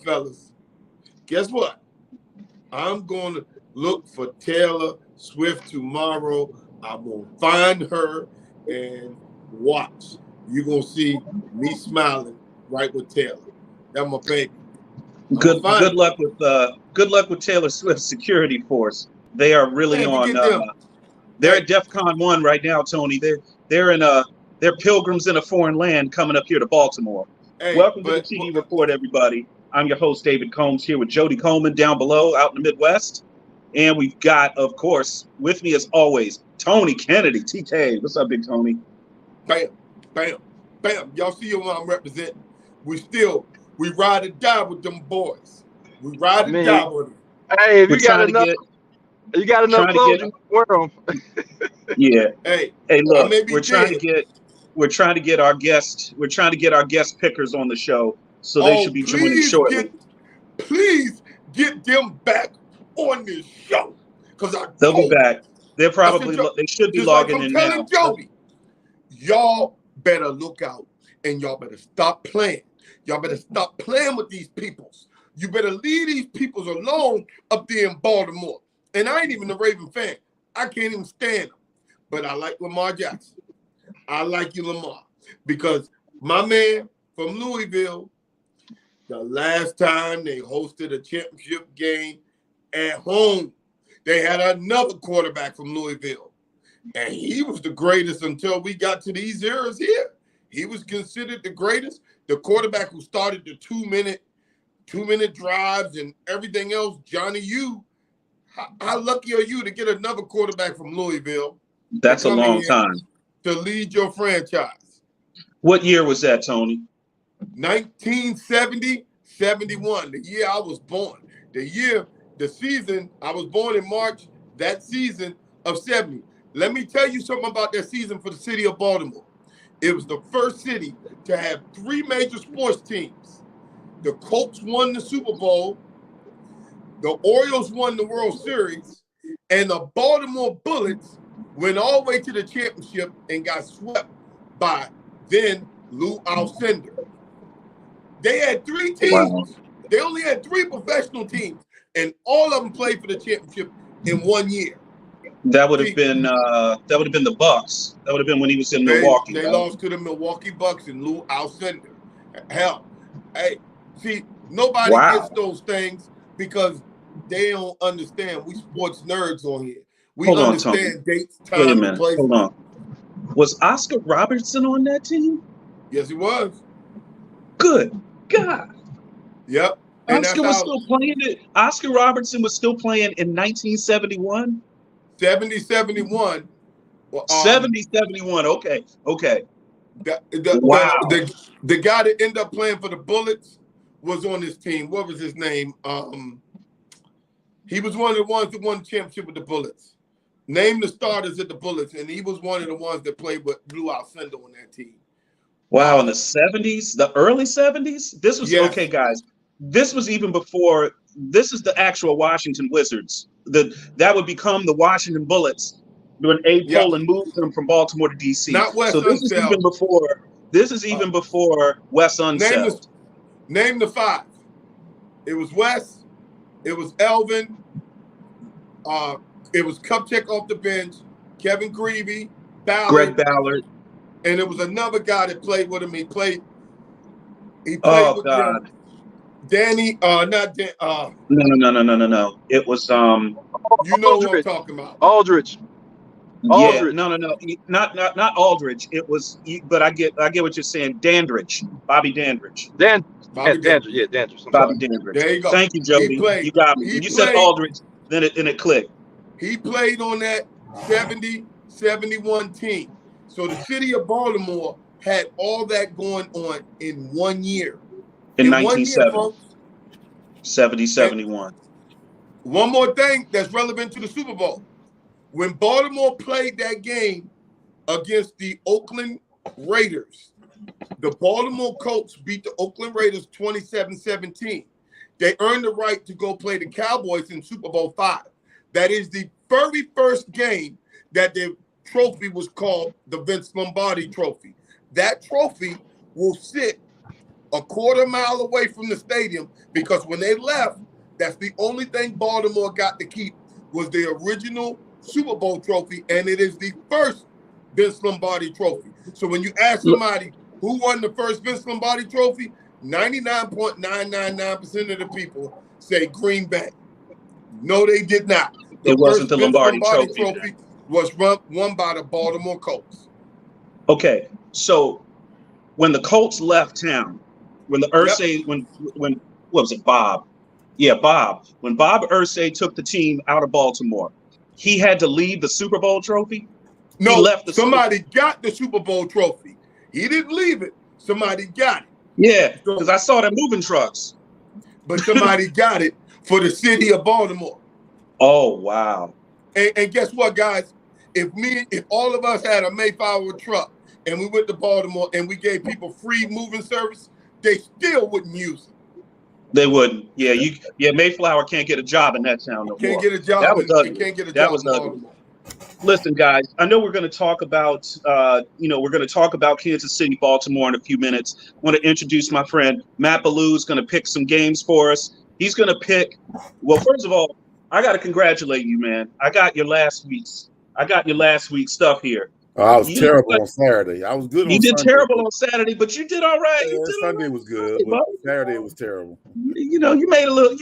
fellas, guess what? I'm going to look for Taylor Swift tomorrow. I'm going to find her and watch. You're going to see me smiling right with Taylor. That's my baby. Good luck with Taylor Swift's security force. They are really Man, on. forget them. They're Hey, at DEF CON 1 right now, Tony. They're pilgrims in a foreign land coming up here to Baltimore. hey, Welcome to the TD Report, everybody. I'm your host, David Combs, here with Jody Coleman down below out in the Midwest. And we've got, of course, with me as always, Tony Kennedy, TK. What's up, Big Tony? bam, bam, bam. Y'all see what I'm representing? We ride or die with them boys. We ride or die with them. Hey, if We're you got trying to enough, get you got enough trying to clothes, get you can wear them. yeah. Hey, Hey, I look, may be dead. we're trying to get our guest pickers on the show, so they should be joining shortly. Please get them back on this show. Because They'll be back. They should be just like logging I'm in telling now. Jody, y'all better look out and y'all better stop playing. Y'all better stop playing with these peoples. You better leave these peoples alone up there in Baltimore. And I ain't even a Raven fan. I can't even stand them. But I like Lamar Jackson. I like you, Lamar. Because my man from Louisville, the last time they hosted a championship game at home, they had another quarterback from Louisville. And he was the greatest until we got to these eras here. He was considered the greatest. The quarterback who started the two-minute drives and everything else, Johnny U. How lucky are you to get another quarterback from Louisville? That's a long time. To lead your franchise. What year was that, Tony? 1970, 71, the year I was born. The season, I was born in March, that season of 70. Let me tell you something about that season for the city of Baltimore. It was the first city to have three major sports teams. The Colts won the Super Bowl, the Orioles won the World Series, and the Baltimore Bullets went all the way to the championship and got swept by then Lou Alcindor. They had three teams. Wow. They only had three professional teams, and all of them played for the championship in 1 year. That would have been the Bucks. That would have been when he was in Milwaukee. They lost to the Milwaukee Bucks and Lou Alcindor. Hell, hey, see, nobody gets those things because they don't understand. We sports nerds on here. We understand dates, time, and place. Hold on. Was Oscar Robertson on that team? Yes, he was. Good God. Yep. And Oscar Robertson was still playing in 1971? 71. 71. Okay. Wow. The guy that ended up playing for the Bullets was on this team. What was his name? He was one of the ones that won the championship with the Bullets. Name the starters at the Bullets, and he was one of the ones that played with Lou Alcindor on that team. Wow, in the 70s, the early 70s? This was okay, guys. This was even before. This is the actual Washington Wizards. That would become the Washington Bullets when Abe Pollin moved them from Baltimore to DC. Not Wes Unseld. This is even before. This is even before Wes Unseld. Name the five. It was Wes. It was Elvin. It was Kupchak off the bench. Kevin Creevy. Greg Ballard. And it was another guy that played with him. He played with God. Danny, not Dan. No. It was You know what I'm talking about. Aldridge. Yeah, no. Not Aldridge. It was, but I get what you're saying. Dandridge. Bobby Dandridge. Dandridge. Bobby Dandridge. There you go. Thank you, Jody. You got me. When you said Aldridge, then it clicked. He played on that 70-71 team. So the city of Baltimore had all that going on in 1 year. In 1970. 70-71. One more thing that's relevant to the Super Bowl. When Baltimore played that game against the Oakland Raiders, the Baltimore Colts beat the Oakland Raiders 27-17. They earned the right to go play the Cowboys in Super Bowl V. That is the very first game that the trophy was called the Vince Lombardi Trophy. That trophy will sit a quarter mile away from the stadium, because when they left, that's the only thing Baltimore got to keep was the original Super Bowl trophy, and it is the first Vince Lombardi trophy. So when you ask somebody who won the first Vince Lombardi trophy, 99.999% of the people say Green Bay. No, they did not. It wasn't the Lombardi trophy was won by the Baltimore Colts. Okay, so when the Colts left town, when the Irsay, when what was it, Bob? Yeah, Bob. When Bob Irsay took the team out of Baltimore, he had to leave the Super Bowl trophy? No, somebody got the Super Bowl trophy. He didn't leave it. Somebody got it. Yeah, because I saw them moving trucks. But somebody got it for the city of Baltimore. Oh, wow. And guess what, guys? If all of us had a Mayflower truck and we went to Baltimore and we gave people free moving service, they still wouldn't use it. They wouldn't. Yeah, Mayflower can't get a job in that town no more. Can't get a job. That was ugly. Can't get a that job was in ugly. Baltimore. Listen, guys, I know we're going to talk about, we're going to talk about Kansas City, Baltimore in a few minutes. I want to introduce my friend Matt Ballou is going to pick some games for us. He's going to pick. Well, first of all, I got to congratulate you, man. I got your last week's stuff here. I was terrible on Saturday. I was good on Sunday. You did terrible on Saturday, but you did all right. Sunday was good, but Saturday was terrible. You made a little,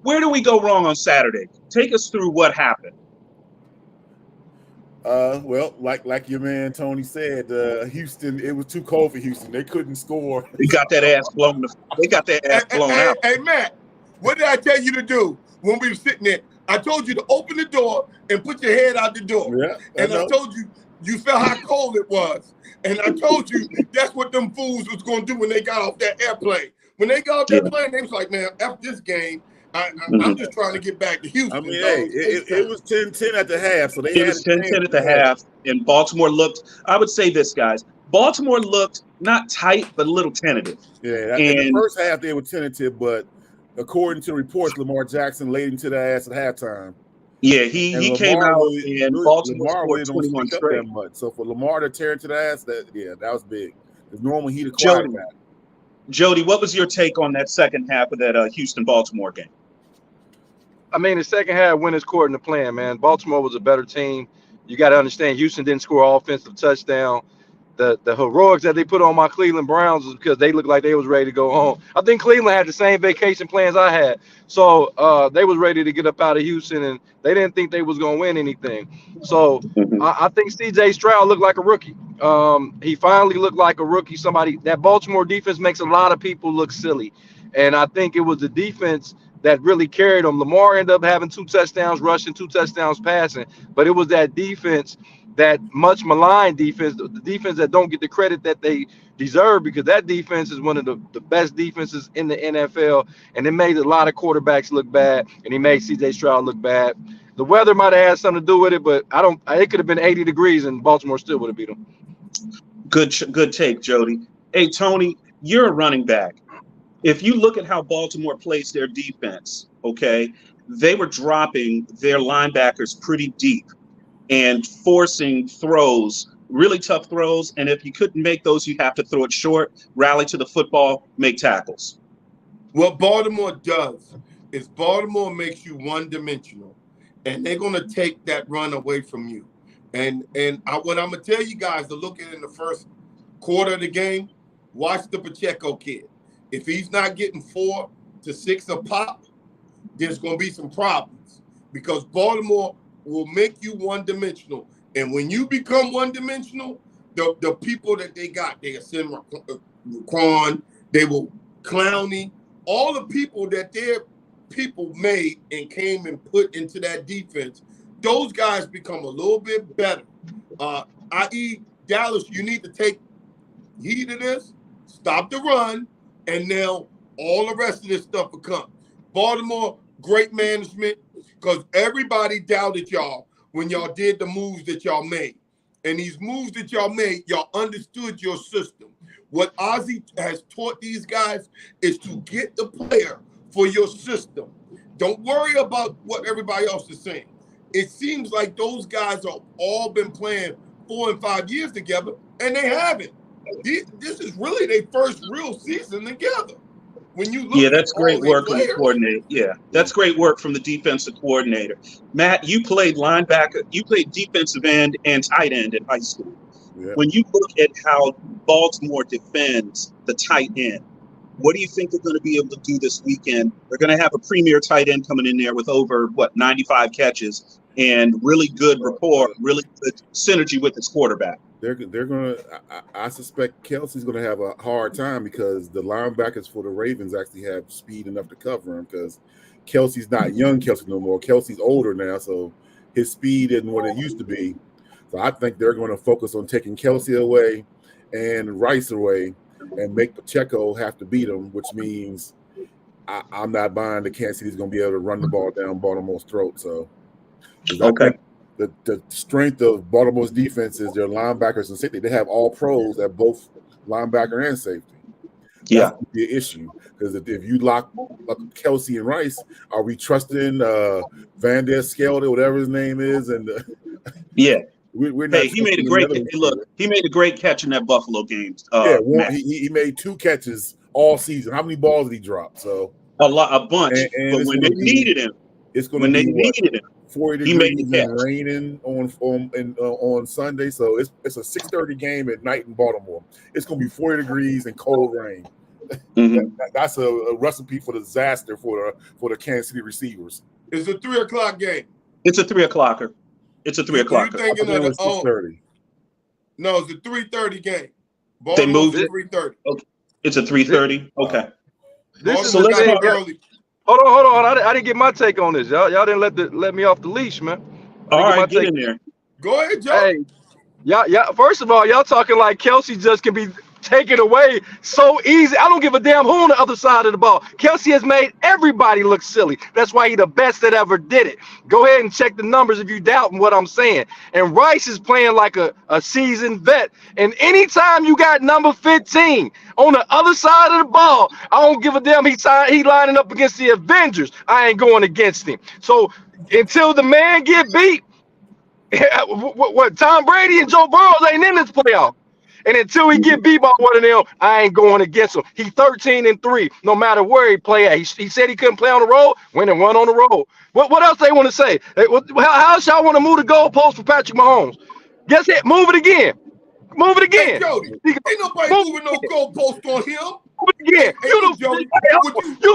where do we go wrong on Saturday? Take us through what happened. Well, like your man Tony said, Houston, it was too cold for Houston. They couldn't score. They got that ass blown. Out. Hey, Matt, what did I tell you to do when we were sitting there? I told you to open the door and put your head out the door. Yeah, and I told you felt how cold it was. And I told you that's what them fools was going to do when they got off that airplane. When they got off that plane, they was like, man, after this game, I'm just trying to get back to Houston. I mean, it was 10-10 at the half. So it was 10-10 at the half. And Baltimore looked, I would say this, guys, Baltimore looked not tight, but a little tentative. Yeah, in the first half, they were tentative, but according to reports, Lamar Jackson laid into their ass at halftime. Yeah, he came out and Baltimore scored 21 straight. So for Lamar to tear into the ass, that was big. Because normally he'd acquire that. Jody, what was your take on that second half of that Houston-Baltimore game? I mean, the second half went according to plan, man. Baltimore was a better team. You got to understand, Houston didn't score an offensive touchdown. The heroics that they put on my Cleveland Browns was because they looked like they was ready to go home. I think Cleveland had the same vacation plans I had. So they was ready to get up out of Houston, and they didn't think they was going to win anything. So I think C.J. Stroud looked like a rookie. He finally looked like a rookie. That Baltimore defense makes a lot of people look silly. And I think it was the defense that really carried them. Lamar ended up having 2 touchdowns rushing, 2 touchdowns passing. But it was that defense, that much maligned defense, the defense that don't get the credit that they deserve, because that defense is one of the best defenses in the NFL. And it made a lot of quarterbacks look bad, and he made C.J. Stroud look bad. The weather might have had something to do with it, but it could have been 80 degrees and Baltimore still would have beat them. Good take, Jody. Hey, Tony, you're a running back. If you look at how Baltimore plays their defense, okay, they were dropping their linebackers pretty deep and forcing throws, really tough throws. And if you couldn't make those, you have to throw it short, rally to the football, make tackles. What Baltimore does is Baltimore makes you one-dimensional, and they're going to take that run away from you. And what I'm going to tell you guys to look at in the first quarter of the game, watch the Pacheco kid. If he's not getting 4 to 6 a pop, there's going to be some problems, because Baltimore will make you one-dimensional. And when you become one-dimensional, the people that they got, they send Raquan, they will Clowney, all the people that their people made and came and put into that defense, those guys become a little bit better. I.e., Dallas, you need to take heed of this, stop the run, and now all the rest of this stuff will come. Baltimore, great management, because everybody doubted y'all when y'all did the moves that y'all made. And these moves that y'all made, y'all understood your system. What Ozzie has taught these guys is to get the player for your system. Don't worry about what everybody else is saying. It seems like those guys have all been playing 4 and 5 years together, and they haven't. this is really their first real season together. When you look Yeah, that's great work from the players. coordinator. Yeah, that's great work from the defensive coordinator. Matt, you played linebacker, you played defensive end and tight end in high school. Yeah. When you look at how Baltimore defends the tight end, what do you think they're going to be able to do this weekend? They're going to have a premier tight end coming in there with over 95 catches and really good rapport, really good synergy with his quarterback. They're gonna. I suspect Kelsey's gonna have a hard time because the linebackers for the Ravens actually have speed enough to cover him because Kelsey's not young Kelsey no more. Kelsey's older now, so his speed isn't what it used to be. So I think they're going to focus on taking Kelsey away and Rice away and make Pacheco have to beat him, which means I'm not buying the Kansas City's going to be able to run the ball down Baltimore's throat. So okay. The strength of Baltimore's defense is their linebackers and safety. They have all pros at both linebacker and safety. That's the issue because if you lock up Kelsey and Rice, are we trusting Van Der Skelde, whatever his name is? And we're not. Hey, he made a great. Look, he made a great catch in that Buffalo game. He made 2 catches all season. How many balls did he drop? So a bunch. But when they needed him, it's going to be needed him. 40 degrees and raining on Sunday, so it's a 6:30 game at night in Baltimore. It's going to be 40 degrees and cold rain. Mm-hmm. That's a recipe for disaster for the Kansas City receivers. It's a 3:00 game. It's a 3:00. It's a 3:00. Thinking of 6:30. No, it's a 3:30 game. Baltimore, they moved it. 3:30. Okay. It's a 3:30. Okay. This is the thing. Early. Hold on. I didn't get my take on this. Y'all didn't let me off the leash, man. All right, get in there. Go ahead, Joe. Hey, yeah. First of all, y'all talking like Kelsey just can be taken away so easy. I don't give a damn who on the other side of the ball. Kelsey has made everybody look silly. That's why he's the best that ever did it. Go ahead and check the numbers if you doubt what I'm saying. And Rice is playing like a seasoned vet. And anytime you got number 15 on the other side of the ball, I don't give a damn. He lining up against the Avengers. I ain't going against him. So until the man get beat, what Tom Brady and Joe Burrow ain't in this playoff. And until he get beat by one of them, I ain't going against him. He 13-3, no matter where he play at. He said he couldn't play on the road, went and won on the road. What else they want to say? How else y'all want to move the goalpost for Patrick Mahomes? Guess it. Move it again. Move it again. Hey, Jody, ain't nobody moving no goalpost on him. Move it again. You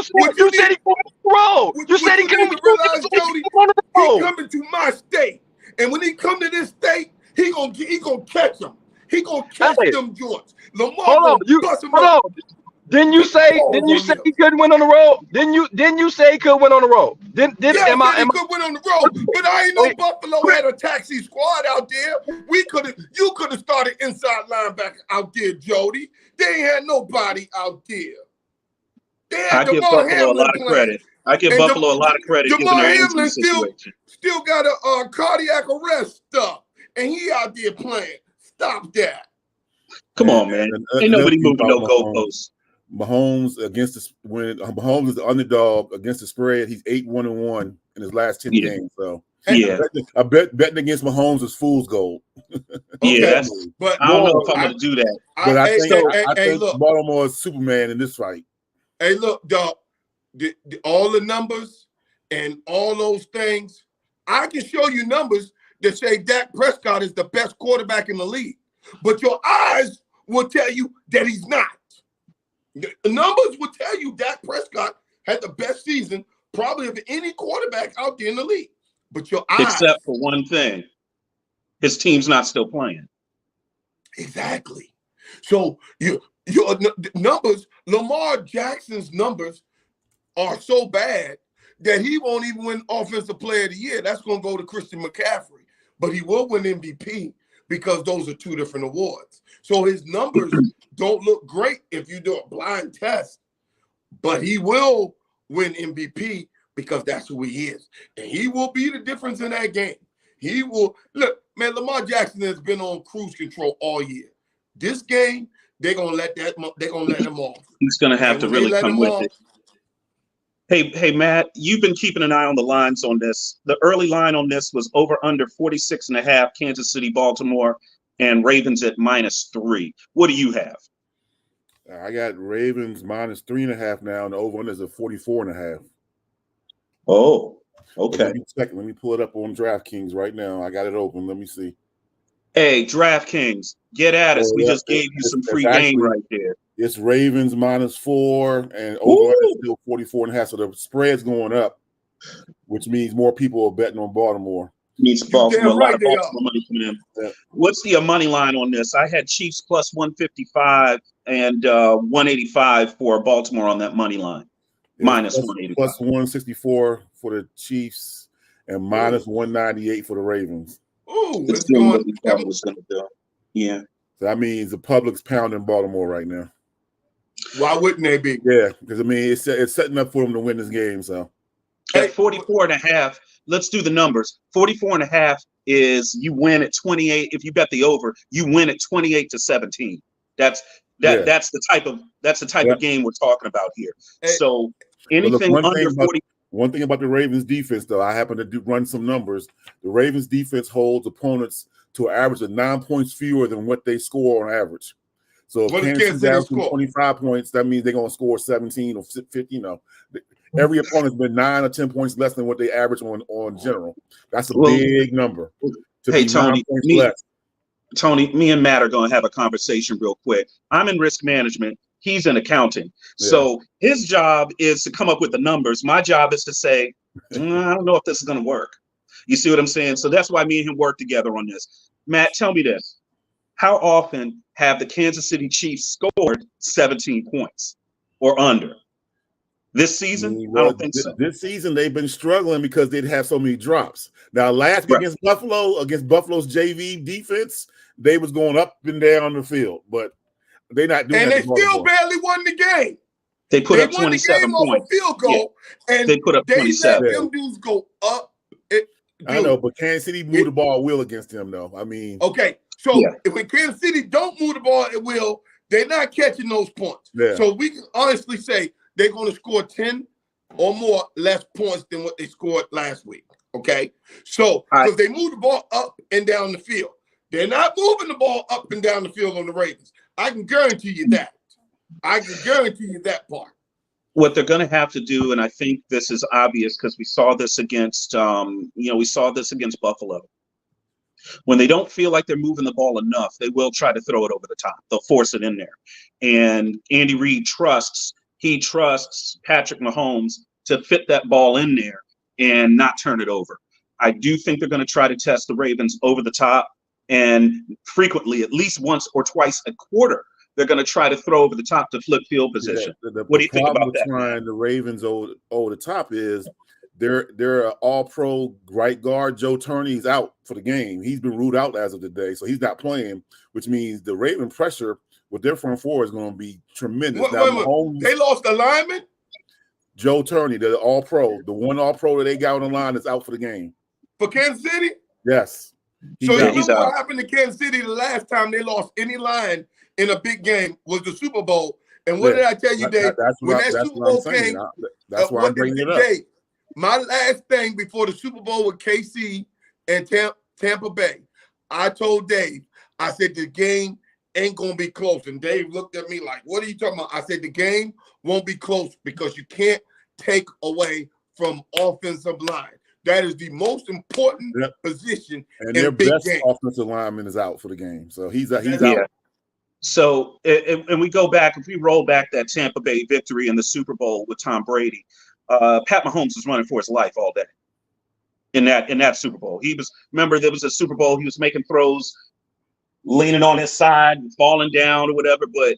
said he couldn't on the road. You said he couldn't realize, Jody, he coming to my state. And when he come to this state, he gonna catch him. He gonna catch them joints. Lamar bust him up. Didn't you say he couldn't win on the road? Didn't you say he could win on the road? He could win on the road, but I ain't know Buffalo had a taxi squad out there. You could have started inside linebacker out there, Jody. They ain't had nobody out there. I give Buffalo a lot of credit. Buffalo a lot of credit. Jamal Hamlin still got a cardiac arrest stuff, and he out there playing. Stop that. Come on, man. Ain't nobody moving no goalposts. Mahomes when Mahomes is the underdog against the spread, he's 8-1-1 in his last 10 games. So I betting against Mahomes is fool's gold. But I don't know if I'm going to do that. But I think Baltimore is Superman in this fight. Hey, look, dog. All the numbers and all those things, I can show you numbers that say Dak Prescott is the best quarterback in the league, but your eyes will tell you that he's not. The numbers will tell you Dak Prescott had the best season probably of any quarterback out there in the league, but your eyes. Except for one thing, his team's not still playing. Exactly. So your numbers, Lamar Jackson's numbers are so bad that he won't even win Offensive Player of the Year. That's going to go to Christian McCaffrey. But he will win MVP because those are 2 different awards. So his numbers don't look great if you do a blind test. But he will win MVP because that's who he is. And he will be the difference in that game. He will – look, man, Lamar Jackson has been on cruise control all year. This game, they're going to let him off. He's going to have to really come with it. Hey, Matt, you've been keeping an eye on the lines on this. The early line on this was over under 46.5 Kansas City, Baltimore. and Ravens at -3. What do you have? I got Ravens -3.5 now, and the over-under is at 44.5. Oh, okay. Let me pull it up on DraftKings right now. I got it open. Let me see. Hey, DraftKings, get at us. We just gave you some free game right there. It's Ravens -4 and over is still 44.5. So the spread's going up, which means more people are betting on Baltimore. Means Baltimore. A lot of Baltimore money coming in. Yeah. What's the money line on this? I had Chiefs plus 155 and 185 for Baltimore on that money line. Minus 185. Plus 164 for the Chiefs and minus 198 for the Ravens. Ooh, it's doing what we thought it was going to do. Yeah. So that means the public's pounding Baltimore right now. Why wouldn't they be? Yeah, because I mean it's setting up for them to win this game. So at 44.5, let's do the numbers. 44.5 is you win at 28. If you bet the over, you win at 28-17. That's the type of game we're talking about here. So anything under 40. One thing about the Ravens defense, though, I happen to run some numbers. The Ravens defense holds opponents to an average of 9 points fewer than what they score on average. So if Kansas City down to 25 points, that means they're going to score 17 or 50. You know, every opponent's been 9 or 10 points less than what they average on general. That's a big number. Hey, Tony, me and Matt are going to have a conversation real quick. I'm in risk management. He's in accounting. Yeah. So his job is to come up with the numbers. My job is to say, I don't know if this is going to work. You see what I'm saying? So that's why me and him work together on this. Matt, tell me this. How often have the Kansas City Chiefs scored 17 points or under? This season? Well, I don't think so. This season, they've been struggling because they'd have so many drops. Now, last week against Buffalo's JV defense, they was going up and down the field, but they're not doing and that. And they still barely won the game. They put up 27 points. Field goal, and they put up 27. They let them dudes go up. I know, but Kansas City moved the ball will against them, though. I mean, okay. So when Kansas City don't move the ball at will, they're not catching those points. Yeah. So we can honestly say they're going to score 10 or more less points than what they scored last week. Okay. So because they move the ball up and down the field, they're not moving the ball up and down the field on the Ravens. I can guarantee you that. I can guarantee you that part. What they're going to have to do, and I think this is obvious because we saw this against, Buffalo. When they don't feel like they're moving the ball enough, they will try to throw it over the top. They'll force it in there. And Andy Reid trusts Patrick Mahomes to fit that ball in there and not turn it over. I do think they're going to try to test the Ravens over the top, and frequently, at least once or twice a quarter, they're going to try to throw over the top to flip field position. What do you think about that? Trying the Ravens over the top is they're all-pro right guard. Joe Turney's out for the game. He's been ruled out as of today, so he's not playing, which means the Raven pressure with their front four is going to be tremendous. They lost the lineman? Joe Turney, the all-pro. The one all-pro that they got on the line is out for the game. For Kansas City? Yes. So you remember what happened to Kansas City the last time they lost any line in a big game was the Super Bowl. And what did I tell you, Dave? When that Super Bowl came, that's why I'm bringing it up. Dave, my last thing before the Super Bowl with KC and Tampa Bay, I told Dave, I said the game ain't going to be close. And Dave looked at me like, what are you talking about? I said the game won't be close because you can't take away from offensive line. That is the most important position and their best offensive lineman is out for the game. So he's out. So, and we go back, if we roll back that Tampa Bay victory in the Super Bowl with Tom Brady, Pat Mahomes was running for his life all day in that Super Bowl. Remember, there was a Super Bowl, he was making throws, leaning on his side, falling down or whatever. But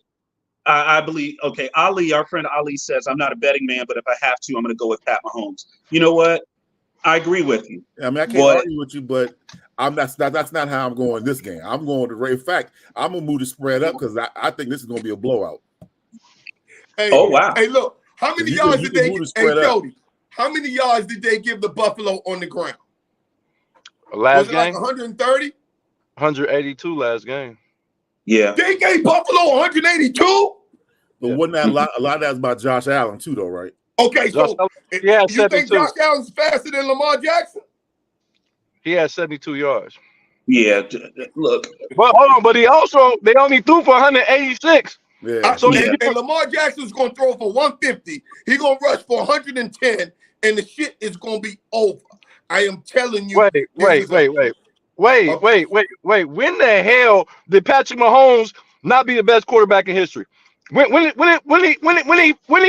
I believe, Ali, our friend Ali says, I'm not a betting man, but if I have to, I'm going to go with Pat Mahomes. You know what? I agree with you. I mean, I can't argue with you, but that's not how I'm going this game. I'm going to Ray. In fact, I'm gonna move the spread up because I think this is gonna be a blowout. Hey, wow! Hey, look, how many yards did they? Hey, Jody, how many yards did they give the Buffalo on the ground? Last game, like 130, 182 last game. Yeah, they gave Buffalo 182. But wasn't that a lot of that's about Josh Allen too, though, right? Okay, so you think Josh Allen's faster than Lamar Jackson? He had 72 yards. Yeah, look. But hold on, but they only threw for 186. Yeah. So and Lamar Jackson's going to throw for 150. He's going to rush for 110, and the shit is going to be over. I am telling you. Wait. When the hell did Patrick Mahomes not be the best quarterback in history? When he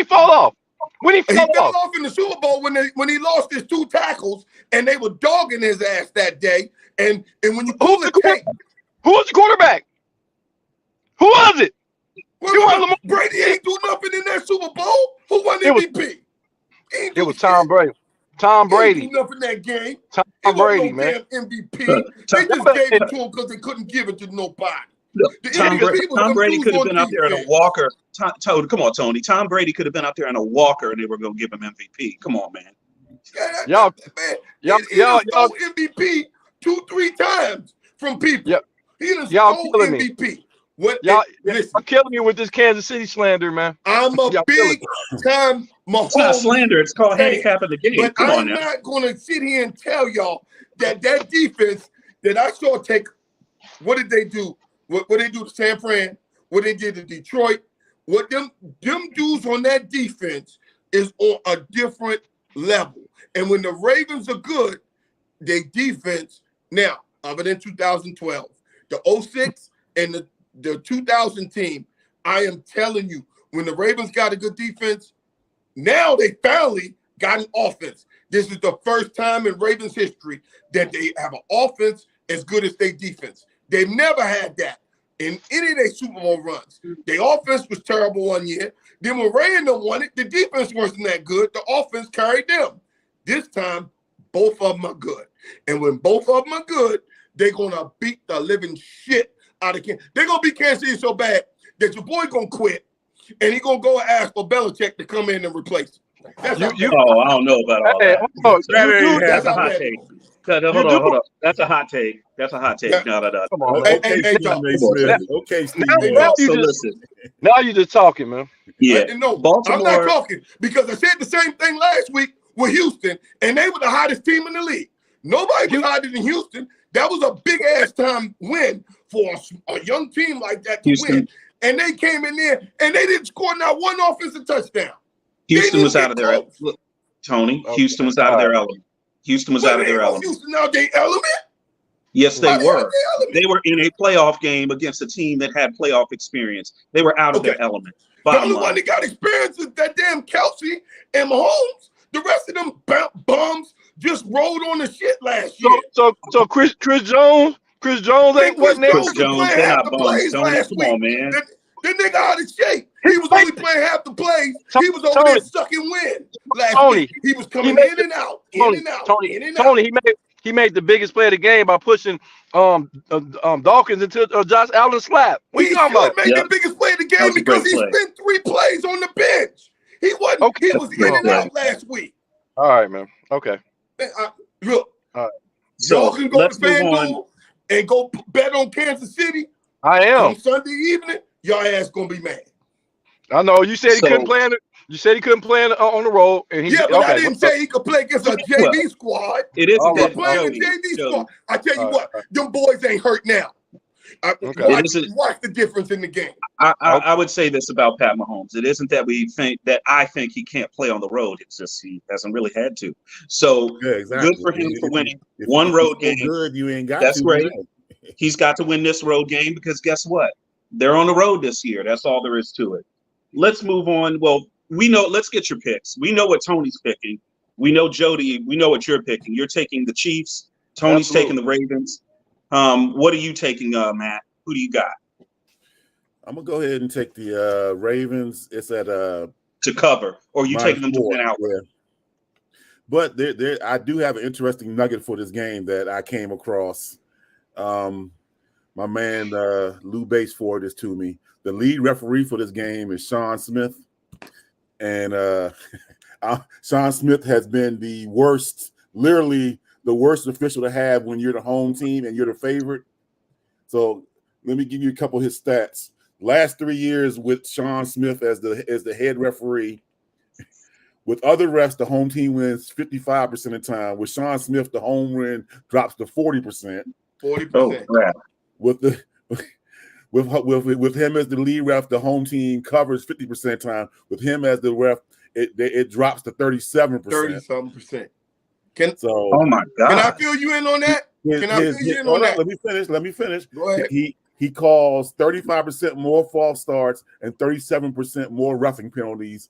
fall off? When he fell off in the Super Bowl when he lost his 2 tackles and they were dogging his ass that day. And when you pull the tape, who was the quarterback? Who was it? Brady ain't do nothing in that Super Bowl. Who won MVP? It was Tom Brady. Tom Brady. He ain't do nothing in that game. Tom Brady, man. Damn MVP. They just gave it to him because they couldn't give it to nobody. Tom Brady could have been out there in a walker. Come on, Tony. Tom Brady could have been out there in a walker, and they were going to give him MVP. Come on, man. Y'all stole MVP 2-3 times from people. Yep. He done stole MVP. Listen, I'm killing you with this Kansas City slander, man. I'm a big time Mahomes. It's not slander. It's called handicapping the game. But Come I'm on now. not going to sit here and tell y'all that defense that I saw take. What did they do? What they do to San Fran? What they did to Detroit? What them dudes on that defense is on a different level. And when the Ravens are good, their defense now, other than 2012, the 06 and the 2000 team, I am telling you, when the Ravens got a good defense, now they finally got an offense. This is the first time in Ravens history that they have an offense as good as their defense. They've never had that in any of their Super Bowl runs. Their offense was terrible one year. Then when Ray and them won it, the defense wasn't that good. The offense carried them. This time, both of them are good. And when both of them are good, they're going to beat the living shit out of Kansas. They're going to beat Kansas City so bad that your boy going to quit, and he's going to go and ask for Belichick to come in and replace him. I don't know about all that. That's a hot take. Hold on. That's a hot take. No. Come on. Okay, Steve. Now you're just talking, man. Yeah. No, Baltimore. I'm not talking because I said the same thing last week with Houston, and they were the hottest team in the league. Nobody was hotter than Houston. That was a big ass time win for a young team like that to win. And they came in there and they didn't score not one offensive touchdown. Houston was out of their element. Look, Tony, Houston was out of their element. Houston was out of their element. Houston out their element? Yes, they were. They were in a playoff game against a team that had playoff experience. They were out of their element. The only one that got experience is that damn Kelsey and Mahomes. The rest of them bums just rolled on the shit last year. So Chris Jones ain't what name? Chris Jones, they're not bums. Come on, man. The nigga out of shape. He was only playing half the plays. He was over there sucking wind last week. He was coming in and out. Tony, he made the biggest play of the game by pushing Dawkins into Josh Allen's slap. What are you talking about? He made the biggest play of the game because he spent 3 plays on the bench. He wasn't. Okay. He was in and out last week. All right, man. Okay. Look, y'all can go to FanDuel and go bet on Kansas City. I am. On Sunday evening, y'all ass gonna be mad. I know. You said he couldn't play on it. You said he couldn't play on the road. And I didn't say he could play against a JV squad. It isn't that playing a JV squad. I tell you what, them boys ain't hurt now. Watch the difference in the game. I would say this about Pat Mahomes. It isn't that I think he can't play on the road. It's just he hasn't really had to. So good for him for winning one road game. Good, you ain't got That's to. great. He's got to win this road game because guess what? They're on the road this year. That's all there is to it. Let's move on. Well, we know. Let's get your picks. We know what Tony's picking. We know Jody. We know what you're picking. You're taking the Chiefs. Tony's taking the Ravens. What are you taking, Matt? Who do you got? I'm gonna go ahead and take the Ravens. It's at to cover, or you taking them to win out? Yeah. But there, I do have an interesting nugget for this game that I came across. My man Lou Baseford is to me. The lead referee for this game is Sean Smith, and Sean Smith has been the worst, literally the worst official to have when you're the home team and you're the favorite. So let me give you a couple of his stats. Last 3 years with Sean Smith as the head referee. With other refs, the home team wins 55% of the time. With Sean Smith, the home win drops to 40%. 40%. crap. With the with him as the lead ref, the home team covers 50% time. With him as the ref, it drops to 37%. 30-something%. Oh my God! Can I fill you in on that? Can I fill you in on that? Let me finish. Go ahead. He calls 35% more false starts and 37% more roughing penalties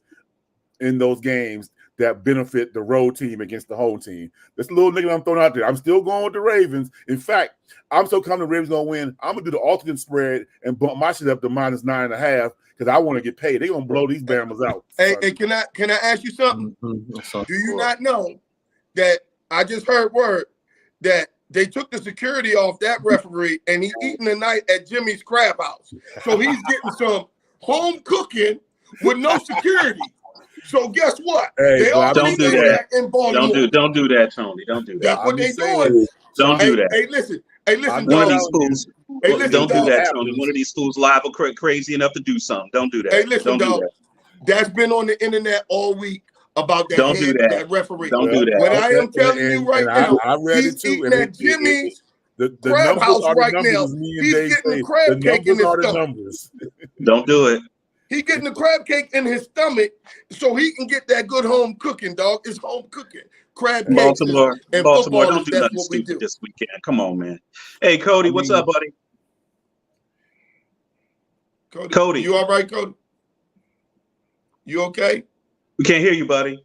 in those games that benefit the road team against the home team. This little nigga I'm throwing out there. I'm still going with the Ravens. In fact, I'm so confident the Ravens gonna win. I'm gonna do the alternate spread and bump my shit up to -9.5 because I want to get paid. They're gonna blow these Bama's out. Hey, can I ask you something? Do you not know that I just heard word that they took the security off that referee and he's eating the night at Jimmy's Crab House? So he's getting some home cooking with no security. So guess what? Hey, they all don't do that in Baltimore. Don't do that, Tony. Don't do that. That's what they doing. Don't do that. Hey, listen, One of these fools. Hey, listen, don't do dog. that, Tony. One of these fools liable crazy enough to do something. Don't do that. Hey, listen, don't dog. do that. That's been on the internet all week about that. Don't do that. Referee. Don't do that. What I am telling you right now, I read he's it too. eating at Jimmy's the Crab numbers House are the right numbers, now. as me and He's Dave getting say. the crab cake in his are the stomach. numbers. Don't do it. He getting the crab cake in his stomach so he can get that good home cooking, dog. It's home cooking. Crab cakes Baltimore, and Baltimore, football. don't do That's nothing what we stupid do. this weekend. Come on, man. Hey, Cody, what's up, buddy? Cody. You all right, Cody? You okay? We can't hear you, buddy.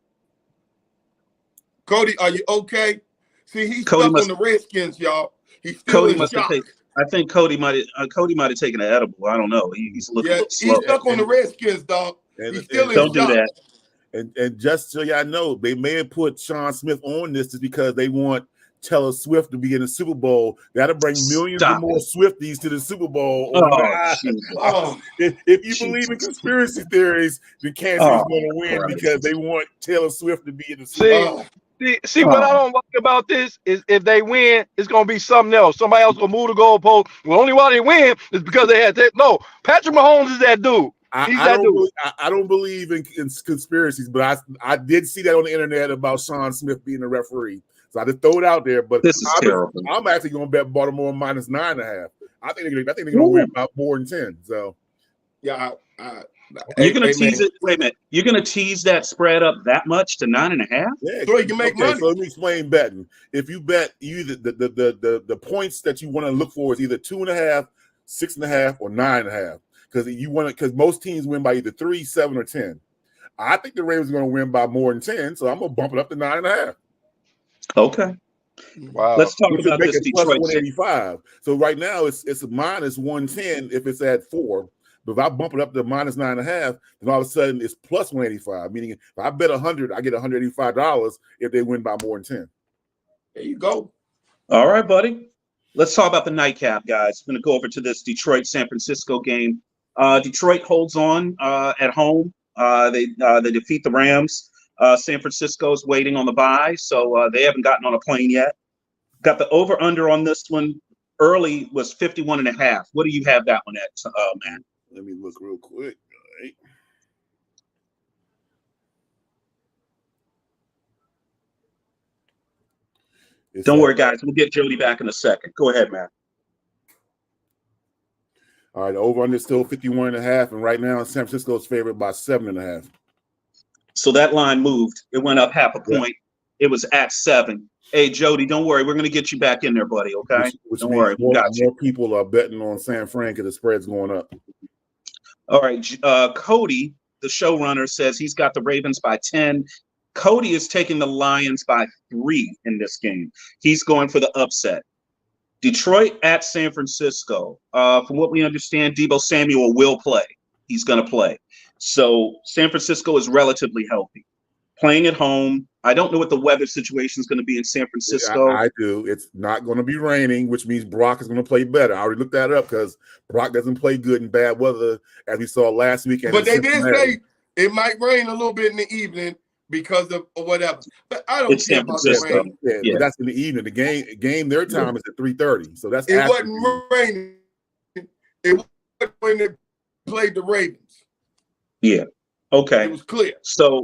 Cody, are you okay? See, he's Cody stuck on the Redskins, y'all. He's still Cody in must have shock. taken. I think Cody might have taken an edible. I don't know. He's looking a little slow. He's stuck on the Redskins, dog. He's still in don't shock. do that. And just so y'all know, they may have put Sean Smith on this just because they want Taylor Swift to be in the Super Bowl. That'll bring millions of more Swifties to the Super Bowl. If you believe in conspiracy theories, then Kansas is going to win because they want Taylor Swift to be in the Super Bowl. See what I don't like about this is if they win, it's gonna be something else. Somebody else gonna move the goalpost. Well, only why they win is because they had no. Patrick Mahomes is that dude. I don't believe in conspiracies, but I did see that on the internet about Sean Smith being a referee. So I just throw it out there. But this is terrible. I'm actually going to bet Baltimore -9.5. I think they're going to win about more than 10. So yeah, you're going to tease it. Wait a minute. You're going to tease that spread up that much to 9.5? Yeah, so you can make money. So let me explain betting. If you bet, the points that you want to look for is either 2.5, 6.5, or 9.5. Because most teams win by either 3, 7, or 10. I think the Ravens are going to win by more than 10, so I'm going to bump it up to 9.5. Okay. Wow. Let's talk about this Detroit 185. So right now it's -110 if it's at 4. But if I bump it up to -9.5, then all of a sudden it's +185. Meaning if I bet 100, I get $185 if they win by more than 10. There you go. All right, buddy. Let's talk about the nightcap, guys. I'm going to go over to this Detroit-San Francisco game. Detroit holds on at home. They defeat the Rams. San Francisco's waiting on the bye, so they haven't gotten on a plane yet. Got the over-under on this one early was 51.5. What do you have that one at, man? Let me look real quick. Right. Don't worry, guys. We'll get Jody back in a second. Go ahead, man. All right, the over-under is still 51.5, and right now San Francisco's favored by 7.5. So that line moved. It went up half a point. It was at 7. Hey, Jody, don't worry. We're going to get you back in there, buddy, okay? Which don't worry. We got more people are betting on San Fran because the spread's going up. All right. Cody, the showrunner, says he's got the Ravens by 10. Cody is taking the Lions by 3 in this game. He's going for the upset. Detroit at San Francisco. From what we understand, Deebo Samuel will play. He's going to play. So San Francisco is relatively healthy. Playing at home. I don't know what the weather situation is going to be in San Francisco. I do. It's not going to be raining, which means Brock is going to play better. I already looked that up because Brock doesn't play good in bad weather, as we saw last weekend. But they did say it might rain a little bit in the evening because of whatever. But I don't care about the rain. Yeah, but that's in the evening. The game their time is at 3:30. So that's it wasn't raining. It was when they played the Ravens. Yeah. Okay. It was clear. So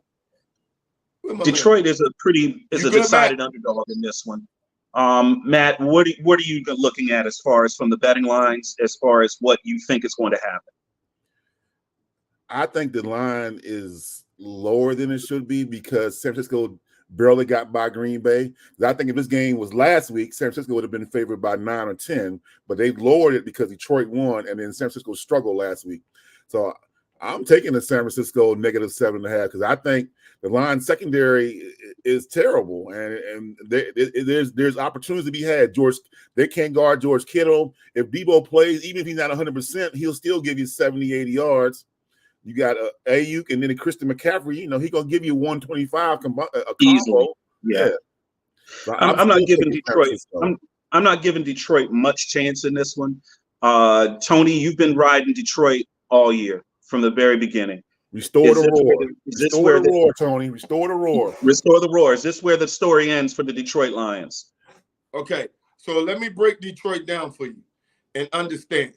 Detroit is a decided underdog in this one. Matt, what are you looking at as far as from the betting lines, as far as what you think is going to happen? I think the line is lower than it should be because San Francisco barely got by Green Bay. I think if this game was last week, San Francisco would have been favored by 9 or 10, but they lowered it because Detroit won, and then San Francisco struggled last week. So I'm taking the San Francisco -7.5 because I think the line secondary is terrible, and there's opportunities to be had. They can't guard George Kittle. If Debo plays, even if he's not 100%, he'll still give you 70, 80 yards. You got Ayuk and then Christian McCaffrey. You know, he's gonna give you 125 easily. Yeah. So I'm not giving Detroit. I'm not giving Detroit much chance in this one. Tony, you've been riding Detroit all year from the very beginning. Restore the roar. Restore the roar, Tony. Restore the roar. Restore the roar. Is this where the story ends for the Detroit Lions? Okay, so let me break Detroit down for you and understand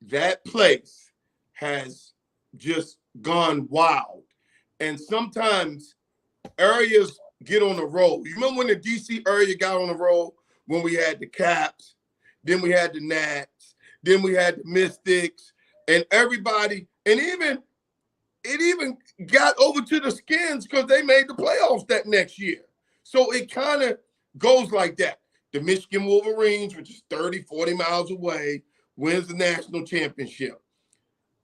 that place has just gone wild. And sometimes areas get on the road. You remember when the DC area got on the road when we had the Caps, then we had the Nats, then we had the Mystics, and everybody, and it even got over to the Skins because they made the playoffs that next year. So it kind of goes like that. The Michigan Wolverines, which is 30, 40 miles away, wins the national championship.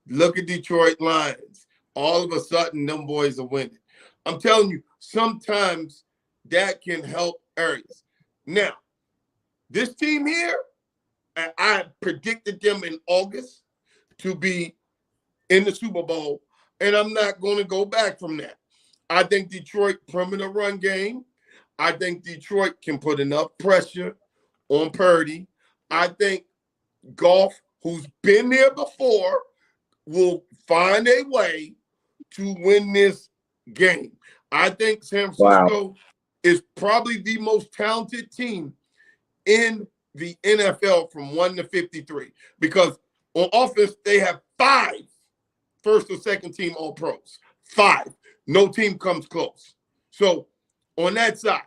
Look at Detroit Lions. All of a sudden, them boys are winning. I'm telling you, sometimes that can help areas. Now, this team here, I predicted them in August to be in the Super Bowl, and I'm not going to go back from that. I think Detroit perimeter run game. I think Detroit can put enough pressure on Purdy. I think Goff, who's been there before, will find a way to win this game. I think San Francisco is probably the most talented team in the NFL from 1 to 53 because on offense, they have 5 first or second team All-Pros. 5. No team comes close. So on that side,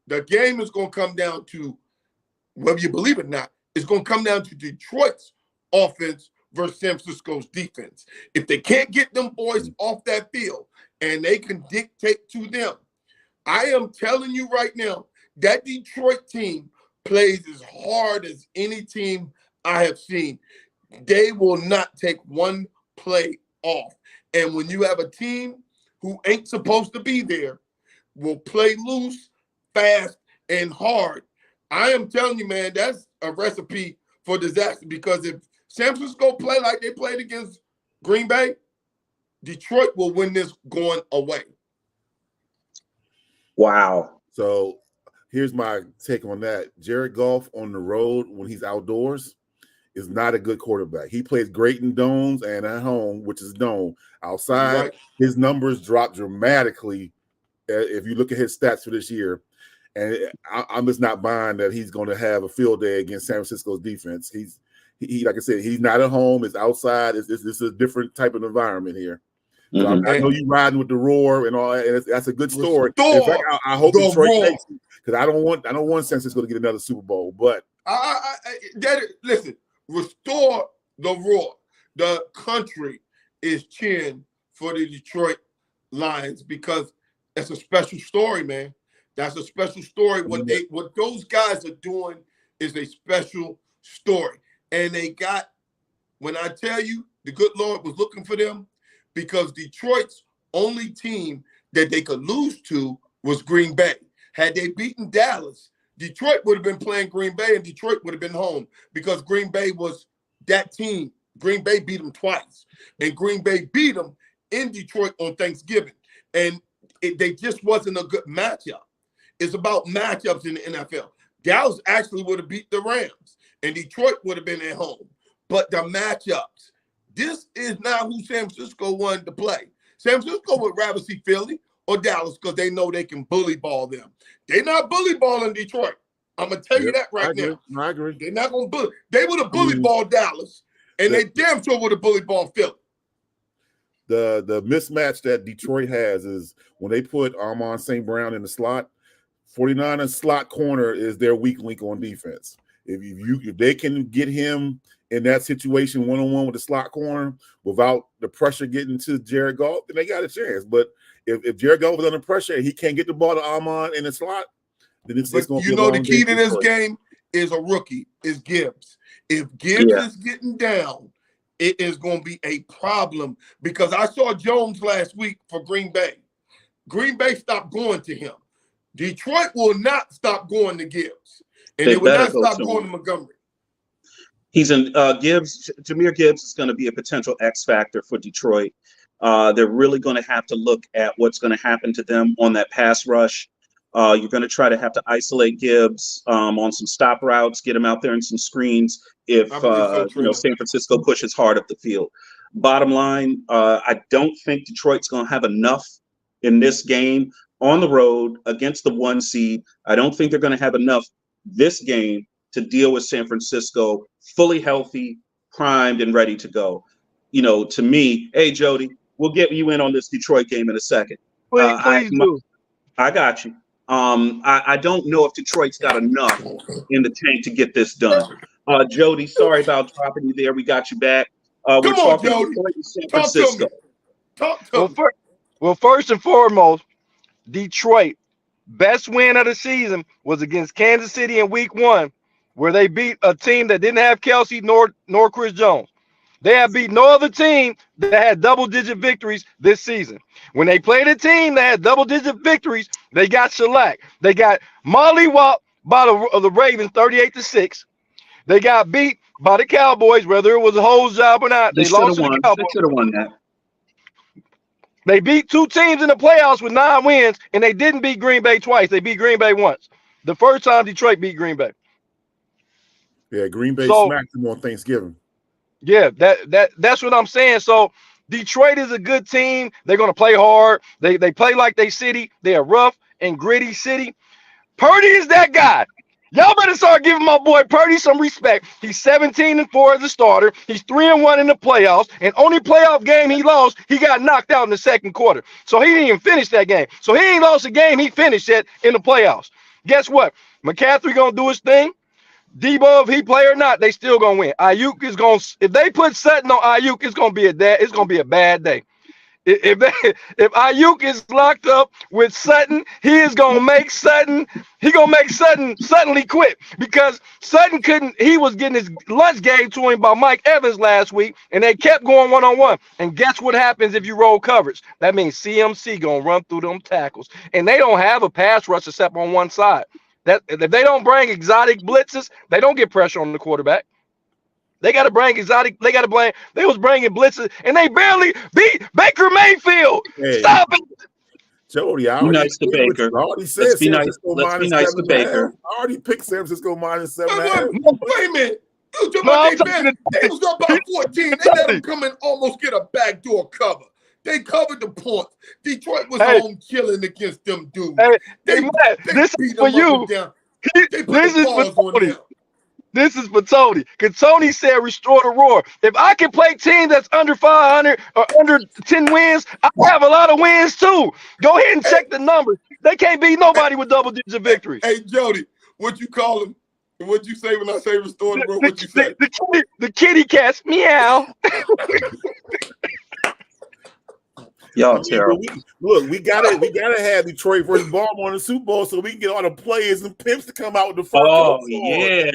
the game is going to come down to, whether you believe it or not, it's going to come down to Detroit's offense versus San Francisco's defense. If they can't get them boys off that field and they can dictate to them, I am telling you right now, that Detroit team plays as hard as any team I have seen. They will not take one play off. And when you have a team who ain't supposed to be there, will play loose, fast, and hard, I am telling you, man, that's a recipe for disaster because if San Francisco play like they played against Green Bay, Detroit will win this going away. Wow. So here's my take on that. Jared Goff on the road when he's outdoors is not a good quarterback. He plays great in domes and at home, which is dome. Outside, his numbers drop dramatically if you look at his stats for this year. And I'm just not buying that he's going to have a field day against San Francisco's defense. He like I said, he's not at home. It's outside. It's a different type of environment here. So I know you riding with the roar and all that, and that's a good story. In fact, I hope Detroit takes it because I don't want San Francisco to get another Super Bowl. But listen, restore the roar. The country is cheering for the Detroit Lions because that's a special story, man. That's a special story. What those guys are doing is a special story. And they got, when I tell you, the good Lord was looking for them because Detroit's only team that they could lose to was Green Bay. Had they beaten Dallas, Detroit would have been playing Green Bay and Detroit would have been home because Green Bay was that team. Green Bay beat them twice. And Green Bay beat them in Detroit on Thanksgiving. And they just wasn't a good matchup. It's about matchups in the NFL. Dallas actually would have beat the Rams. And Detroit would have been at home. But the matchups, this is not who San Francisco wanted to play. San Francisco would rather see Philly or Dallas because they know they can bully ball them. They're not bully balling Detroit. I'm going to tell you that right now. I agree. They're not going to bully. They would have bully balled Dallas, and they damn sure would have bully balled Philly. The mismatch that Detroit has is when they put Amon St. Brown in the slot, 49ers slot corner is their weak link on defense. If they can get him in that situation one-on-one with the slot corner without the pressure getting to Jared Goff, then they got a chance. But if Jared Goff is under pressure and he can't get the ball to Ahman in the slot, then it's going to be the key to this game is a rookie, is Gibbs. If Gibbs is getting down, it is going to be a problem, because I saw Jones last week for Green Bay. Green Bay stopped going to him. Detroit will not stop going to Gibbs, and they will not stop going to Montgomery. He's in Gibbs. Jahmyr Gibbs is going to be a potential X factor for Detroit. They're really going to have to look at what's going to happen to them on that pass rush. You're going to try to have to isolate Gibbs on some stop routes, get him out there in some screens if San Francisco pushes hard up the field. Bottom line, I don't think Detroit's going to have enough in this game on the road against the 1 seed. I don't think they're going to have enough this game to deal with San Francisco fully healthy, primed, and ready to go. To me, hey, Jody, we'll get you in on this Detroit game in a second. Please do. I got you. I don't know if Detroit's got enough in the tank to get this done. Jody, sorry about dropping you there. We got you back. We're talking Jody. Detroit and San Francisco. Talk to me. Well, first and foremost, Detroit, best win of the season was against Kansas City in week 1, where they beat a team that didn't have Kelsey nor Chris Jones. They have beat no other team that had double-digit victories this season. When they played a team that had double-digit victories, they got shellacked. They got mollywopped by the Ravens 38-6. They got beat by the Cowboys, whether it was a whole job or not. They lost to the Cowboys. They should have won that. They beat 2 teams in the playoffs with 9 wins, and they didn't beat Green Bay twice. They beat Green Bay once. The first time Detroit beat Green Bay. Yeah, Green Bay smacked them on Thanksgiving. Yeah, that's what I'm saying. So Detroit is a good team. They're going to play hard. They play like they city. They're a rough and gritty city. Purdy is that guy. Y'all better start giving my boy Purdy some respect. He's 17-4 as a starter. He's 3-1 in the playoffs. And only playoff game he lost, he got knocked out in the second quarter. So he didn't even finish that game. So he ain't lost a game he finished it in the playoffs. Guess what? McCaffrey going to do his thing. Debo, if he play or not, they still going to win. Ayuk is going to – if they put Sutton on Ayuk, it's going to be a bad day. If Ayuk is locked up with Sutton, he is gonna make Sutton. He gonna make Sutton suddenly quit, because Sutton couldn't. He was getting his lunch gave to him by Mike Evans last week, and they kept going one-on-one. And guess what happens if you roll coverage? That means CMC gonna run through them tackles, and they don't have a pass rush except on one side. That if they don't bring exotic blitzes, they don't get pressure on the quarterback. They got to bring exotic. They got to blame. They was bringing blitzes, and they barely beat Baker Mayfield. Hey, stop it, Jody. I nice to Baker. I already said let's be nice to Baker. I already picked San Francisco -7.5. Wait a minute. They was up by 14. They let them come and almost get a backdoor cover. They covered the points. Detroit was home chilling against them dudes. This is for you. This is for Tony. This is for Tony. Because Tony said restore the roar. If I can play team that's under 500 or under 10 wins, I have a lot of wins too. Go ahead and check the numbers. They can't beat nobody with double-digit victories. Hey, Jody, what you call him? What you say when I say restore the roar? What you say? The kitty cats, meow. Y'all terrible. We gotta have Detroit versus Baltimore in the Super Bowl so we can get all the players and pimps to come out with the first. Oh yeah.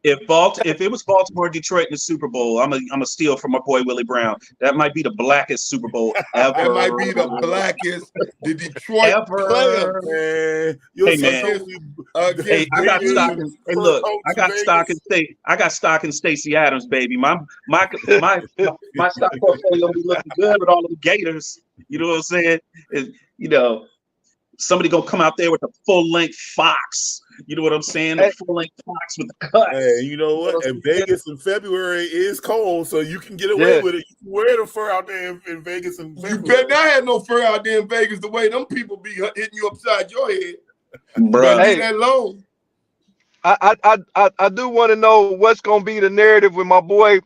If it was Baltimore Detroit in the Super Bowl, I'm a steal from my boy Willie Brown. That might be the blackest Super Bowl ever. That might be the blackest the Detroit player. Hey man, I got stock. Hey look, I got stock in Stacey Adams, baby. My stock portfolio be looking good with all of the Gators. You know what I'm saying? Somebody gonna come out there with a full-length Fox. You know what I'm saying? A full-length Fox with the cut. Hey, you know what? And Vegas in February is cold, so you can get away with it. You can wear the fur out there in Vegas in February. You bet I had no fur out there in Vegas the way them people be hitting you upside your head. Bro, leave that alone. I do want to know what's gonna be the narrative with my boy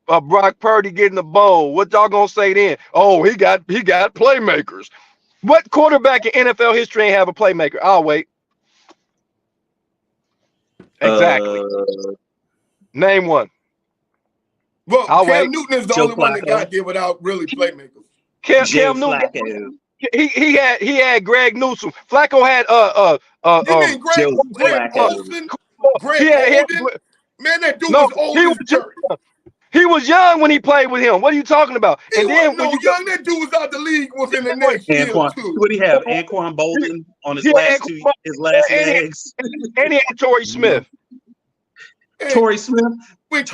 Brock Purdy getting the bowl. What y'all gonna say then? Oh, he got playmakers. What quarterback in NFL history ain't have a playmaker? I'll wait. Exactly. Name one. Well, I'll Cam wait. Newton is the Joe only one that Flacco. got there without really playmakers. Cam Newton. He had Greg Newsome. Flacco had You mean Greg Joe Flacco. Olsen? Greg Olden? Man, that dude was old as dirt. He was young when he played with him. What are you talking about? He wasn't no young. That dude was out the league within the next year too. What do he have? Anquan Bolden on his last legs. And he had Torrey Smith. Torrey Smith. Them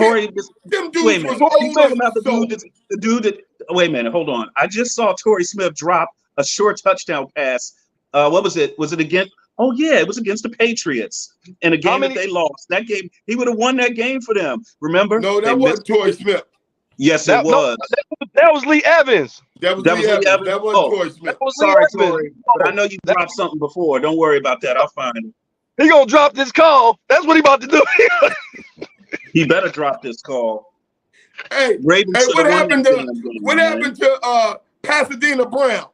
dudes wait a minute. was You talking about the dude that? Wait a minute. Hold on. I just saw Torrey Smith drop a short touchdown pass. What was it? Was it against? Oh yeah, it was against the Patriots in a game that they lost. That game, he would have won that game for them. Remember? No, that wasn't Torrey Smith. Yes, it was. That was Lee Evans. That was Lee Evans. That wasn't Torrey Smith. Sorry, Torrey. But I know you dropped something before. Don't worry about that. I'll find it. He gonna drop this call. That's what he about to do. He better drop this call. Hey, what happened to Pasadena Brown?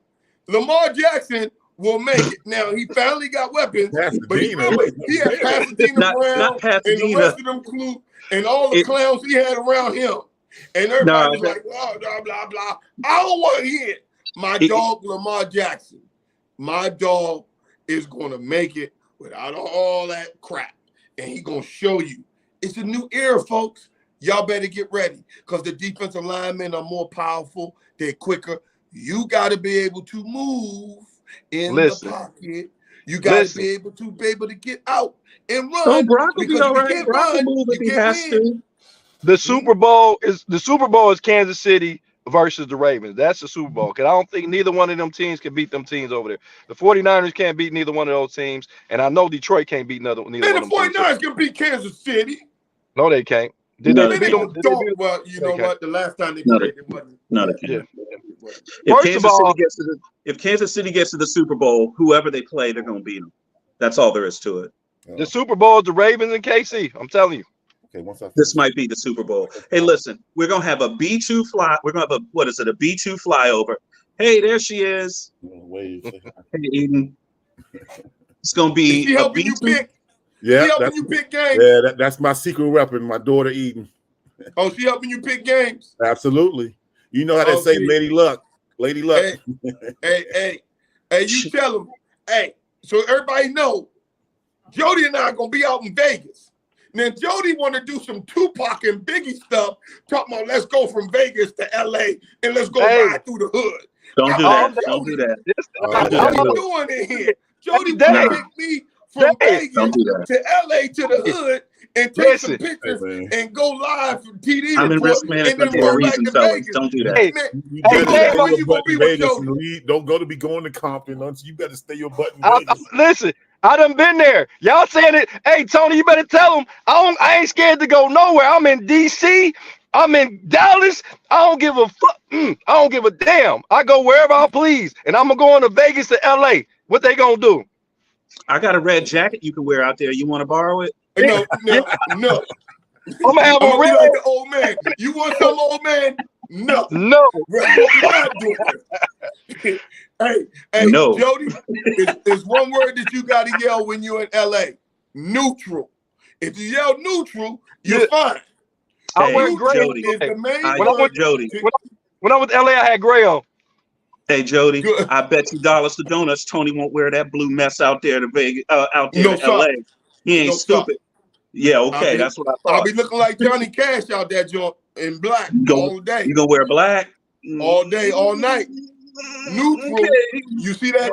Lamar Jackson will make it. Now he finally got weapons, but he had Pasadena Brown and the rest of them crew and all the clowns he had around him. And everybody was like, blah, blah, blah, blah. I don't want to hear it. My dog, Lamar Jackson. My dog is going to make it without all that crap. And he's going to show you. It's a new era, folks. Y'all better get ready because the defensive linemen are more powerful. They're quicker. You got to be able to move in the pocket. You got to be able to get out and run. Oh, Brock will be all right. Brock will move if he has to. The Super Bowl is Kansas City versus the Ravens. That's the Super Bowl. Because I don't think neither one of them teams can beat them teams over there. The 49ers can't beat neither one of those teams. And I know Detroit can't beat neither one of them. And the 49ers can beat Kansas City. No, they can't. Well, you know what? The last time they played, it wasn't. No, they can't. If Kansas City gets to the Super Bowl, whoever they play, they're going to beat them. That's all there is to it. The Super Bowl is the Ravens and KC. I'm telling you. Okay, this might be the Super Bowl. Hey, listen, we're going to have a B2 fly. We're going to have a B2 flyover. Hey, there she is. Wave. Hey, Eden. It's going to be is she helping you pick? Yeah, helping you pick games. Yeah, that's my secret weapon. My daughter Eden. Oh, she helping you pick games. Absolutely. You know how they say, Lady Luck. Lady Luck. Hey, you tell them. Hey, so everybody know, Jody and I are gonna be out in Vegas. Now Jody want to do some Tupac and Biggie stuff. Talking about let's go from Vegas to LA and let's go ride through the hood. Don't do that. Don't do that. What are you doing in here? Jody want to take me from Vegas to LA to the hood and take some pictures and go live from TD. I'm in risk management for a reason, fellas. Don't do that. Don't go to be going to Compton. You better stay your butt in Vegas. Listen, I done been there. Y'all saying it. Hey, Tony, you better tell them. I ain't scared to go nowhere. I'm in DC. I'm in Dallas. I don't give a fuck. I don't give a damn. I go wherever I please. And I'm going to go on to Vegas to LA. What they going to do? I got a red jacket you can wear out there. You want to borrow it? No. I'm gonna have a red. Like the old man. You want some old man? No. We're not doing it. Hey, no. Jody, it's one word that you got to yell when you're in LA. Neutral. If you yell neutral, you're fine. I wear gray. Jody. Jody. When I was in LA, I had gray on. Hey Jody, I bet you dollars to donuts Tony won't wear that blue mess out there to Vegas, out there in LA. He ain't stupid. Yeah, okay, that's what I thought. I'll be looking like Johnny Cash out there, joint in black all day. You gonna wear black all day, all night. Neutral. Okay. You see that?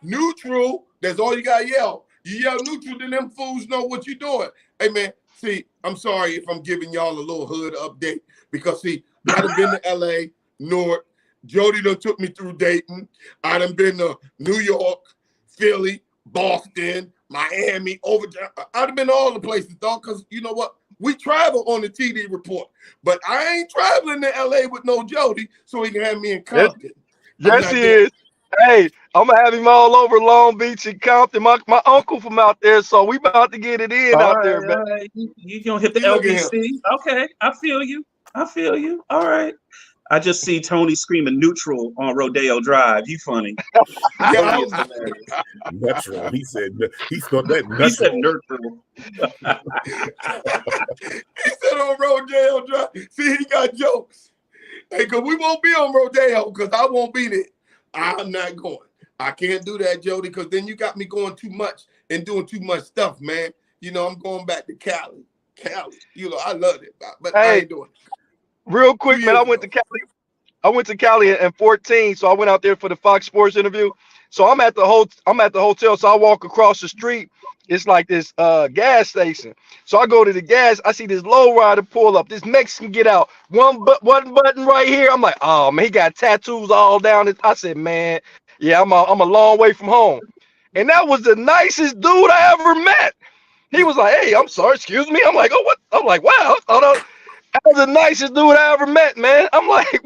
Neutral. That's all you gotta yell. You yell neutral, then them fools know what you're doing. Hey man, see, I'm sorry if I'm giving y'all a little hood update because see, I done been to LA, Newark. Jody done took me through Dayton. I done been to New York, Philly, Boston, Miami, I done been to all the places, dog, because you know what? We travel on the TD report, but I ain't traveling to LA with no Jody so he can have me in Compton. Yes, he is. Hey, I'm going to have him all over Long Beach and Compton. My uncle from out there, so we about to get it in out there, man. You going to hit the LBC? Okay, I feel you. I feel you. All right. I just see Tony screaming neutral on Rodeo Drive. You funny. Yeah, Tony is hilarious. Neutral. He said he spelled that He said neutral. he said on Rodeo Drive. See, he got jokes. Hey, because we won't be on Rodeo because I won't be there. I'm not going. I can't do that, Jody, because then you got me going too much and doing too much stuff, man. You know, I'm going back to Cali. You know, I love it, but I ain't doing it. Real quick, man, I went to Cali. I went to Cali in 2014, so I went out there for the Fox Sports interview. So I'm at the hotel. So I walk across the street. It's like this gas station. So I go to the gas. I see this low rider pull up. This Mexican get out. One button right here. I'm like, oh man, he got tattoos all down it. I said, man, yeah, I'm a long way from home. And that was the nicest dude I ever met. He was like, hey, I'm sorry, excuse me. I'm like, oh, what? I'm like, wow. That was the nicest dude I ever met, man. I'm like,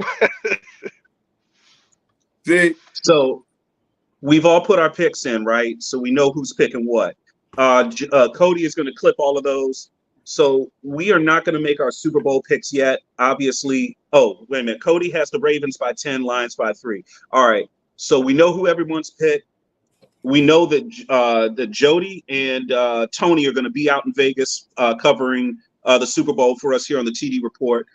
see. So we've all put our picks in, right? So we know who's picking what. Cody is going to clip all of those. So we are not going to make our Super Bowl picks yet. Obviously. Oh, wait a minute. Cody has the Ravens by 10, Lions by 3. All right. So we know who everyone's picked. We know that Jody and Tony are going to be out in Vegas covering the Super Bowl for us here on the TD Report.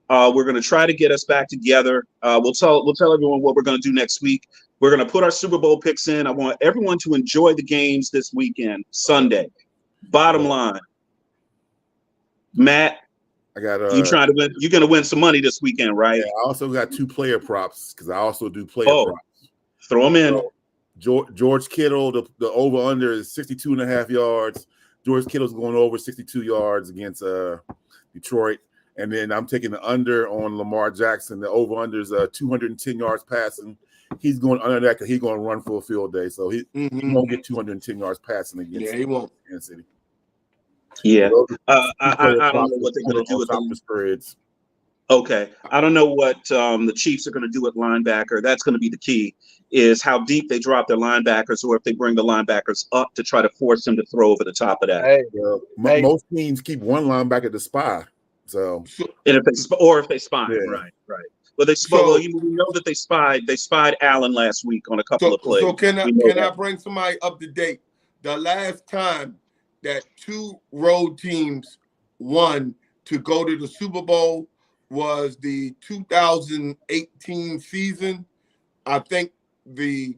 We're going to try to get us back together. We'll tell everyone what we're going to do next week. We're going to put our Super Bowl picks in. I want everyone to enjoy the games this weekend, Sunday. Bottom line, Matt, I got you trying to win? You're going to win some money this weekend, right? Yeah, I also got 2 player props because I also do player props. Throw them in. So, George Kittle, the over under is 62.5 yards. George Kittle's going over 62 yards against Detroit. And then I'm taking the under on Lamar Jackson. The over under is 210 yards passing. He's going under that because he's going to run for a field day. So he won't get 210 yards passing against he won't. Kansas City. Yeah. I don't know what they're going to do with the spreads. Okay. I don't know what the Chiefs are going to do at linebacker. That's going to be the key, is how deep they drop their linebackers or if they bring the linebackers up to try to force them to throw over the top of that. Most teams keep one linebacker to spy. So, and if they spy, right. Well, we know that they spied Allen last week on a couple of plays. So can I bring somebody up to date? The last time that 2 road teams won to go to the Super Bowl was the 2018 season. I think the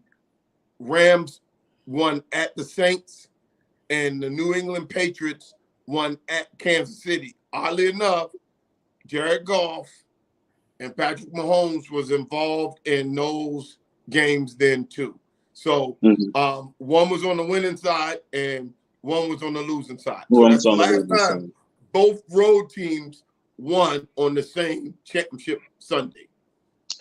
Rams won at the Saints, and the New England Patriots won at Kansas City. Oddly enough, Jared Goff and Patrick Mahomes was involved in those games then too. So one was on the winning side and one was on the losing side. So that's the last time both road teams won on the same championship Sunday.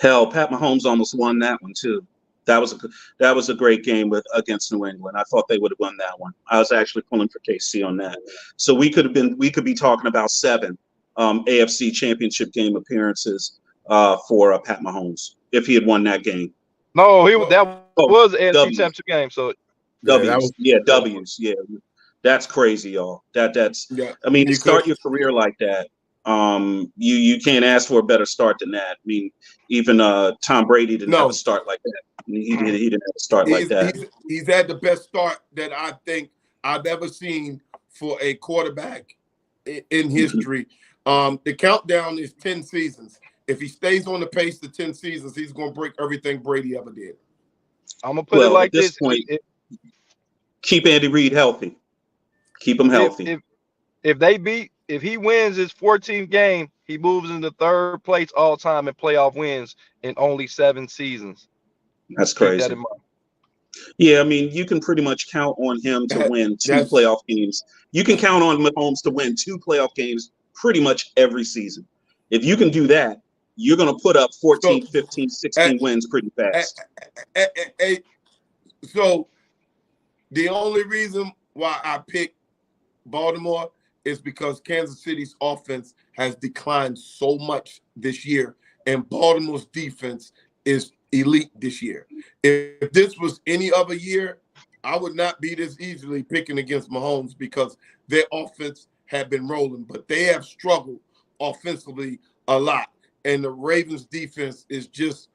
Hell, Pat Mahomes almost won that one too. That was a great game against New England. I thought they would have won that one. I was actually pulling for KC on that. So we could be talking about 7 AFC Championship game appearances for Pat Mahomes if he had won that game. No, that was an AFC Championship game. So W's. Yeah. That's crazy, y'all. That's I mean, to start your career like that. You can't ask for a better start than that. I mean, even Tom Brady didn't have a start like that. He didn't have a start like that. He's had the best start that I think I've ever seen for a quarterback in history. The countdown is 10 seasons. If he stays on the pace to 10 seasons, he's going to break everything Brady ever did. I'm going to put it like this. Point, keep Andy Reid healthy. Keep him healthy. If he wins his 14th game, he moves into 3rd place all time in playoff wins in only 7 seasons. That's crazy. Keep that in mind. Yeah, I mean, you can pretty much count on him to win 2 playoff games. You can count on Mahomes to win 2 playoff games pretty much every season. If you can do that, you're going to put up 14, 15, 16 wins pretty fast. So the only reason why I picked Baltimore is because Kansas City's offense has declined so much this year, and Baltimore's defense is elite this year. If this was any other year, I would not be this easily picking against Mahomes because their offense had been rolling, but they have struggled offensively a lot. And the Ravens defense is just,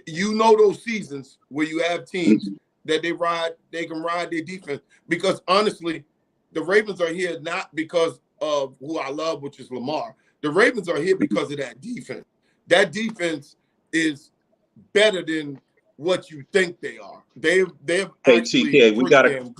those seasons where you have teams that they can ride their defense. Because honestly, the Ravens are here not because of who I love, which is Lamar. The Ravens are here because of that defense. That defense is better than what you think they are. They've actually TK, we gotta.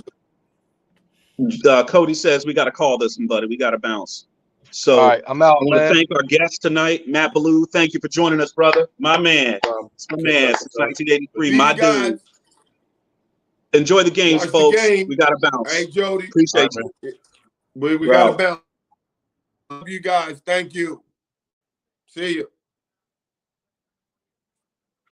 Cody says we gotta call this one, buddy. We gotta bounce. So all right, I'm out, I want man. to thank our guest tonight, Matt Ballou. Thank you for joining us, brother. My man, my man since 1983. My dude. Enjoy the games, folks. We gotta bounce. Hey, Jody. Appreciate you. We gotta bounce. Love you guys. Thank you. See you.